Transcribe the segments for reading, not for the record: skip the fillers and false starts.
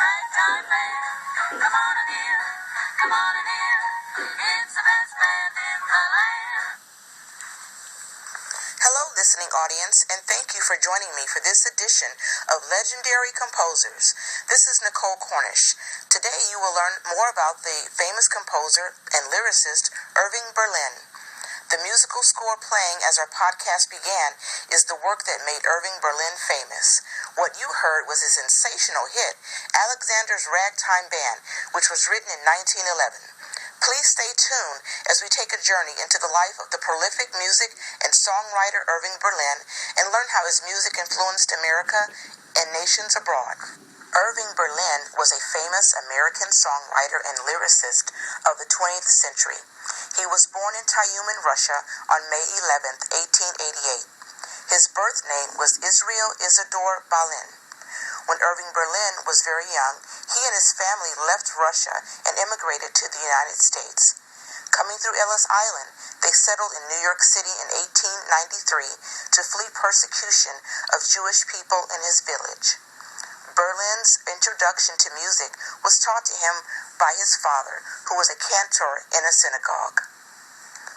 Ragtime band. Come on and hear, come on and hear. It's the best band in the land. Hello, listening audience, and thank you for joining me for this edition of Legendary Composers. This is Nicole Cornish. Today you will learn more about the famous composer and lyricist Irving Berlin. The musical score playing as our podcast began is the work that made Irving Berlin famous. What you heard was his sensational hit, Alexander's Ragtime Band, which was written in 1911. Please stay tuned as we take a journey into the life of the prolific music and songwriter Irving Berlin and learn how his music influenced America and nations abroad. Irving Berlin was a famous American songwriter and lyricist of the 20th century. He was born in Tyumen, Russia on May 11, 1888. His birth name was Israel Isidor Berlin. When Irving Berlin was very young, he and his family left Russia and immigrated to the United States. Coming through Ellis Island, they settled in New York City in 1893 to flee persecution of Jewish people in his village. Berlin's introduction to music was taught to him by his father, who was a cantor in a synagogue.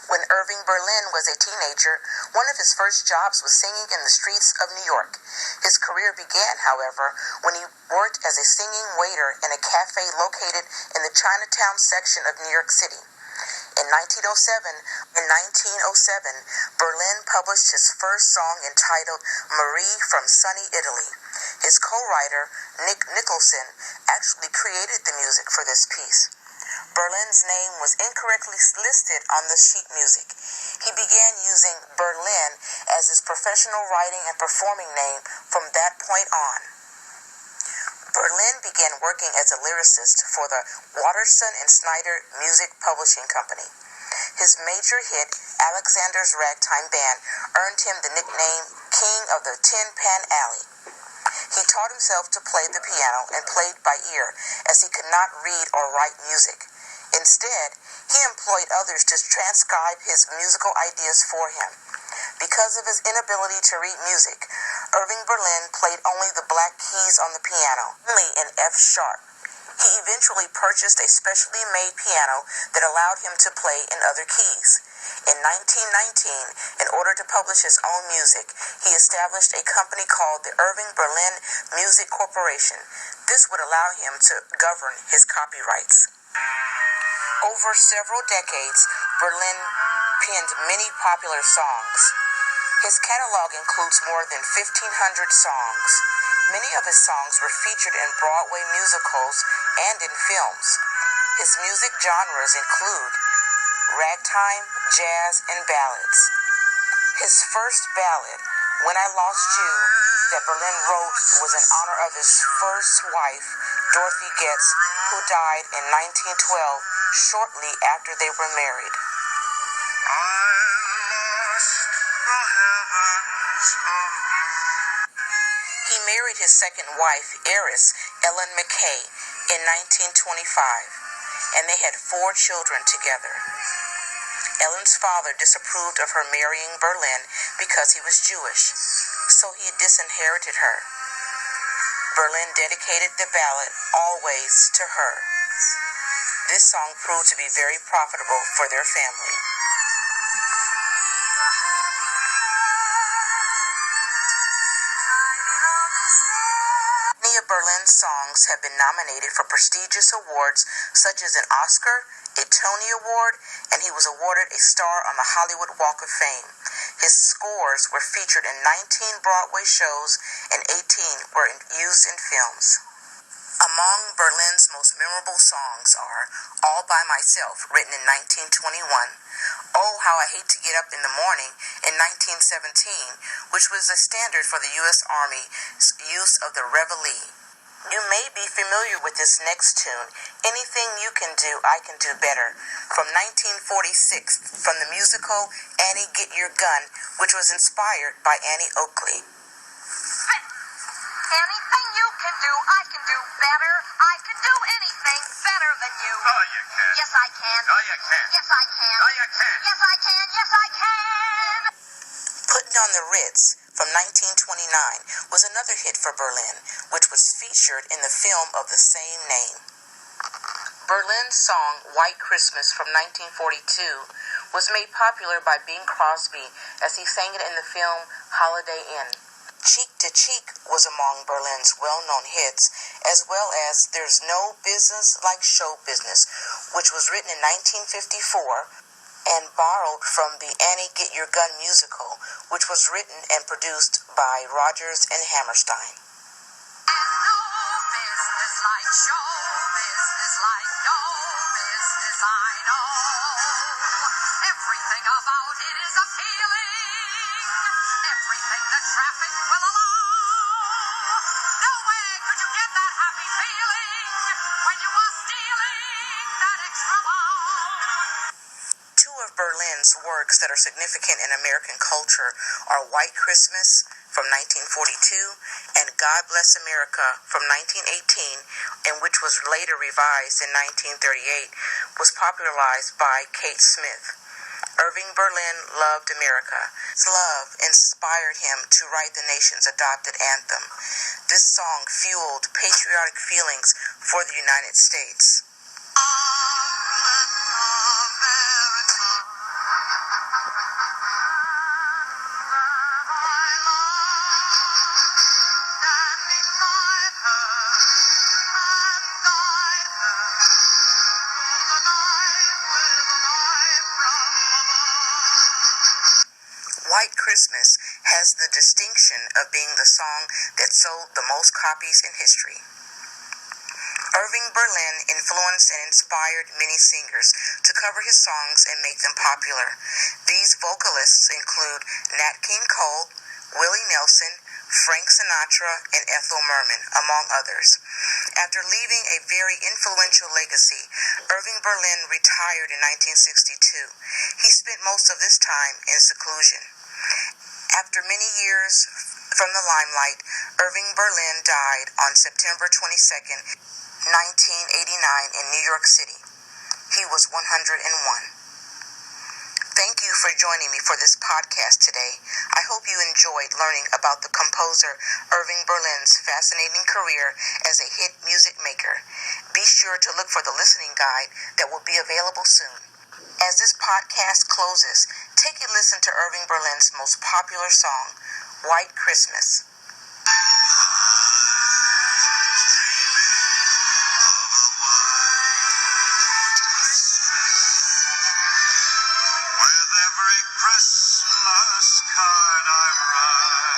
When Irving Berlin was a teenager, one of his first jobs was singing in the streets of New York. His career began, however, when he worked as a singing waiter in a cafe located in the Chinatown section of New York City. In 1907, Berlin published his first song entitled Marie from Sunny Italy. His co-writer, Nick Nicholson, actually created the music for this piece. Berlin's name was incorrectly listed on the sheet music. He began using Berlin as his professional writing and performing name from that point on. Berlin began working as a lyricist for the Watterson and Snyder Music Publishing Company. His major hit, Alexander's Ragtime Band, earned him the nickname King of the Tin Pan Alley. He taught himself to play the piano and played by ear, as he could not read or write music. Instead, he employed others to transcribe his musical ideas for him. Because of his inability to read music, Irving Berlin played only the black keys on the piano, only in F sharp. He eventually purchased a specially made piano that allowed him to play in other keys. In 1919, in order to publish his own music, he established a company called the Irving Berlin Music Corporation. This would allow him to govern his copyrights. Over several decades, Berlin penned many popular songs. His catalog includes more than 1,500 songs. Many of his songs were featured in Broadway musicals and in films. His music genres include ragtime, jazz, and ballads. His first ballad, When I Lost You, that Berlin wrote was in honor of his first wife, Dorothy Getz, who died in 1912, shortly after they were married. He married his second wife, heiress Ellen McKay, in 1925, and they had 4 children together. Ellen's father disapproved of her marrying Berlin because he was Jewish, so he disinherited her. Berlin dedicated the ballad Always to her. This song proved to be very profitable for their family. Many of Berlin's songs have been nominated for prestigious awards such as an Oscar, a Tony Award, and he was awarded a star on the Hollywood Walk of Fame. His scores were featured in 19 Broadway shows and 18 were used in films. Among Berlin's most memorable songs are All By Myself, written in 1921, Oh, How I Hate to Get Up in the Morning in 1917, which was a standard for the U.S. Army's use of the Reveille. You may be familiar with this next tune, Anything You Can Do, I Can Do Better, from 1946, from the musical Annie Get Your Gun, which was inspired by Annie Oakley. Anything you can do, I can do better. I can do anything better than you. Oh, you can. Yes, I can. Oh, you can. Yes, I can. Oh, you can. Yes, I can. Yes, I can. Putting on the Ritz from 1929 was another hit for Berlin, which was featured in the film of the same name. Berlin's song White Christmas from 1942 was made popular by Bing Crosby as he sang it in the film Holiday Inn. Cheek to Cheek was among Berlin's well-known hits, as well as There's No Business Like Show Business, which was written in 1954 and borrowed from the Annie Get Your Gun musical, which was written and produced by Rodgers and Hammerstein. There's no business like show business, like no business I know. Everything about it is appealing. Everything the traffic will allow. No way could you get that happy feeling when you are stealing that extra mile. Two of Berlin's works that are significant in American culture are White Christmas from 1942 and God Bless America from 1918, and which was later revised in 1938, was popularized by Kate Smith. Irving Berlin loved America. His love inspired him to write the nation's adopted anthem. This song fueled patriotic feelings for the United States. White Christmas has the distinction of being the song that sold the most copies in history. Irving Berlin influenced and inspired many singers to cover his songs and make them popular. These vocalists include Nat King Cole, Willie Nelson, Frank Sinatra, and Ethel Merman, among others. After leaving a very influential legacy, Irving Berlin retired in 1962. He spent most of this time in seclusion. After many years from the limelight, Irving Berlin died on September 22nd, 1989 in New York City. He was 101. Thank you for joining me for this podcast today. I hope you enjoyed learning about the composer Irving Berlin's fascinating career as a hit music maker. Be sure to look for the listening guide that will be available soon. As this podcast closes, take a listen to Irving Berlin's most popular song, White Christmas. With every Christmas card I write,